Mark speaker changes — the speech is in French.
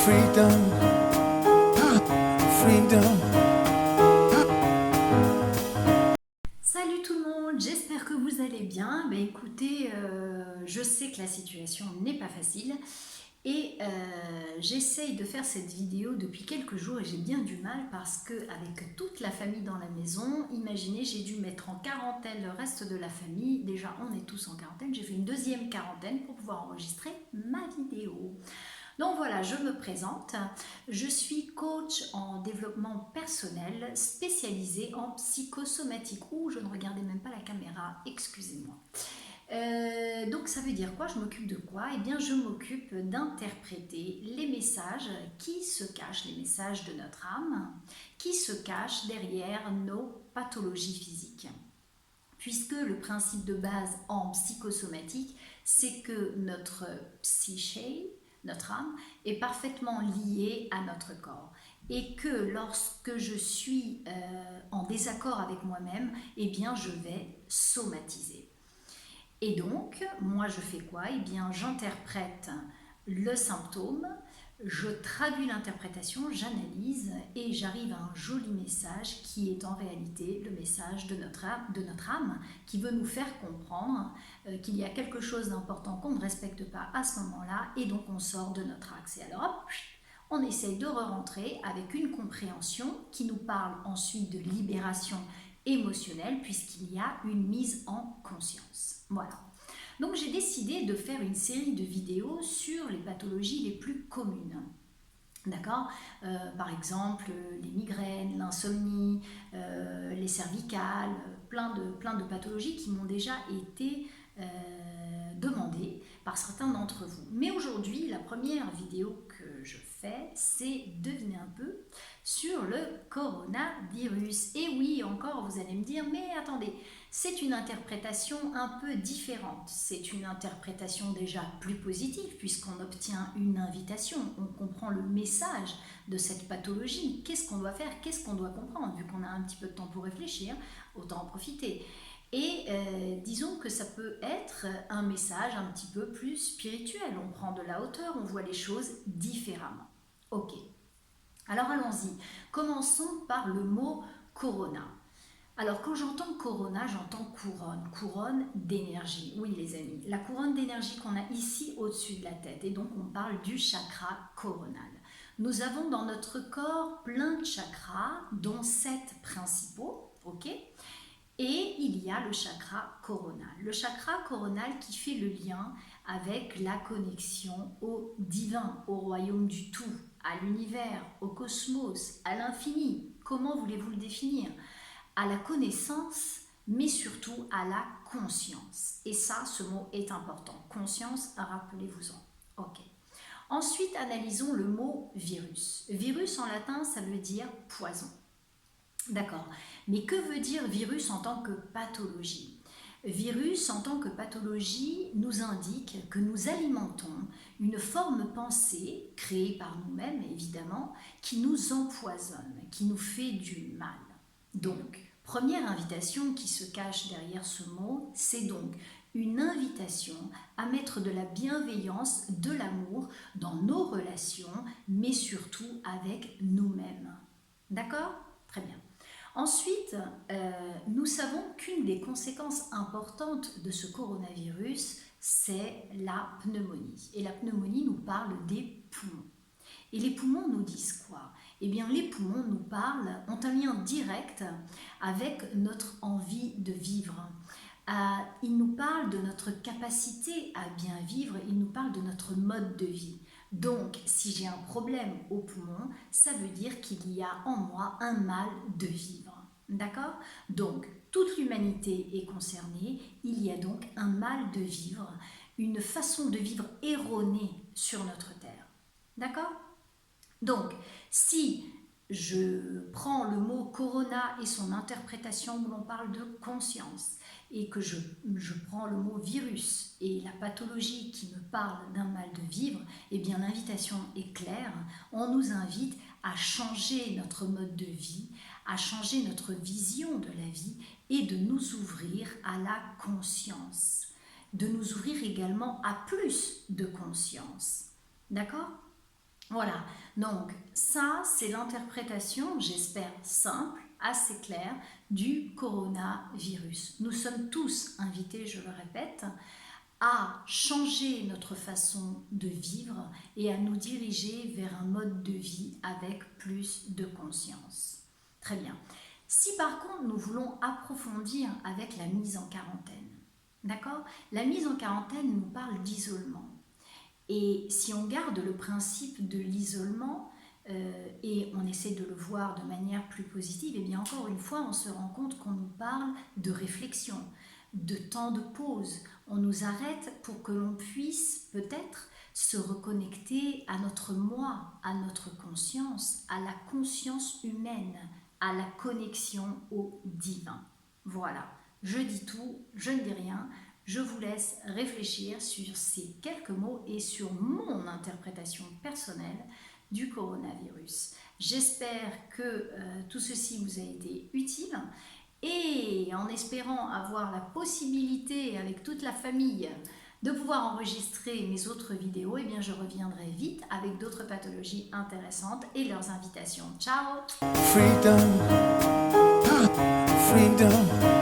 Speaker 1: freedom, freedom.
Speaker 2: Salut tout le monde, j'espère que vous allez bien. Écoutez, je sais que la situation n'est pas facile et j'essaye de faire cette vidéo depuis quelques jours et j'ai bien du mal parce que avec toute la famille dans la maison, imaginez, j'ai dû mettre en quarantaine le reste de la famille. Déjà, on est tous en quarantaine, j'ai fait une deuxième quarantaine pour pouvoir enregistrer ma vidéo. Donc voilà, je me présente. Je suis coach en développement personnel spécialisée en psychosomatique. Ouh, je ne regardais même pas la caméra, excusez-moi. Donc ça veut dire quoi? Je m'occupe de quoi? Eh bien, je m'occupe d'interpréter les messages qui se cachent, les messages de notre âme, qui se cachent derrière nos pathologies physiques. Puisque le principe de base en psychosomatique, c'est que notre psyché, notre âme, est parfaitement liée à notre corps. Et que lorsque je suis en désaccord avec moi-même, eh bien je vais somatiser. Et donc, moi je fais quoi? Eh bien j'interprète le symptôme, je traduis l'interprétation, j'analyse et j'arrive à un joli message qui est en réalité le message de notre âme qui veut nous faire comprendre qu'il y a quelque chose d'important qu'on ne respecte pas à ce moment-là et donc on sort de notre axe. Et alors hop, on essaye de re-rentrer avec une compréhension qui nous parle ensuite de libération émotionnelle puisqu'il y a une mise en conscience. Voilà. Donc j'ai décidé de faire une série de vidéos sur les pathologies les plus communes. D'accord, par exemple les migraines, l'insomnie, les cervicales, plein de pathologies qui m'ont déjà été demandées par certains d'entre vous. Mais aujourd'hui, la première vidéo que je fais, c'est deviner un peu sur le coronavirus. Et oui, encore, vous allez me dire, mais attendez, c'est une interprétation un peu différente. C'est une interprétation déjà plus positive puisqu'on obtient une invitation, on comprend le message de cette pathologie. Qu'est-ce qu'on doit faire? Qu'est-ce qu'on doit comprendre? Vu qu'on a un petit peu de temps pour réfléchir, autant en profiter. Et disons que ça peut être un message un petit peu plus spirituel. On prend de la hauteur, on voit les choses différemment. Ok, alors allons-y. Commençons par le mot corona. Alors quand j'entends corona, j'entends couronne, couronne d'énergie. Oui les amis, la couronne d'énergie qu'on a ici au-dessus de la tête. Et donc on parle du chakra coronal. Nous avons dans notre corps plein de chakras, dont 7 principaux, ok? Et il y a le chakra coronal. Le chakra coronal qui fait le lien avec la connexion au divin, au royaume du tout, à l'univers, au cosmos, à l'infini. Comment voulez-vous le définir? À la connaissance, mais surtout à la conscience. Et ça, ce mot est important. Conscience, rappelez-vous-en. Ok. Ensuite, analysons le mot virus. Virus en latin, ça veut dire poison. D'accord. Mais que veut dire virus en tant que pathologie? Virus en tant que pathologie nous indique que nous alimentons une forme pensée, créée par nous-mêmes évidemment, qui nous empoisonne, qui nous fait du mal. Donc, première invitation qui se cache derrière ce mot, c'est donc une invitation à mettre de la bienveillance, de l'amour dans nos relations, mais surtout avec nous-mêmes. D'accord? Très bien. Ensuite, nous savons qu'une des conséquences importantes de ce coronavirus, c'est la pneumonie. Et la pneumonie nous parle des poumons. Et les poumons nous disent quoi? Eh bien, les poumons nous parlent, ont un lien direct avec notre envie de vivre. Ils nous parlent de notre capacité à bien vivre, ils nous parlent de notre mode de vie. Donc, si j'ai un problème au poumon, ça veut dire qu'il y a en moi un mal de vivre. D'accord? Donc, toute l'humanité est concernée, il y a donc un mal de vivre, une façon de vivre erronée sur notre terre. D'accord? Donc, si je prends le mot corona et son interprétation où l'on parle de conscience et que je prends le mot virus et la pathologie qui me parle d'un mal de vivre, eh bien l'invitation est claire. On nous invite à changer notre mode de vie, à changer notre vision de la vie et de nous ouvrir à la conscience, de nous ouvrir également à plus de conscience. D'accord ? Voilà, donc ça c'est l'interprétation, j'espère simple, assez claire, du coronavirus. Nous sommes tous invités, je le répète, à changer notre façon de vivre et à nous diriger vers un mode de vie avec plus de conscience. Très bien. Si par contre nous voulons approfondir avec la mise en quarantaine, d'accord? La mise en quarantaine nous parle d'isolement. Et si on garde le principe de l'isolement et on essaie de le voir de manière plus positive, et bien encore une fois, on se rend compte qu'on nous parle de réflexion, de temps de pause. On nous arrête pour que l'on puisse peut-être se reconnecter à notre moi, à notre conscience, à la conscience humaine, à la connexion au divin. Voilà, je dis tout, je ne dis rien. Je vous laisse réfléchir sur ces quelques mots et sur mon interprétation personnelle du coronavirus. J'espère que tout ceci vous a été utile et en espérant avoir la possibilité avec toute la famille de pouvoir enregistrer mes autres vidéos, eh bien je reviendrai vite avec d'autres pathologies intéressantes et leurs invitations. Ciao!
Speaker 1: Freedom, freedom.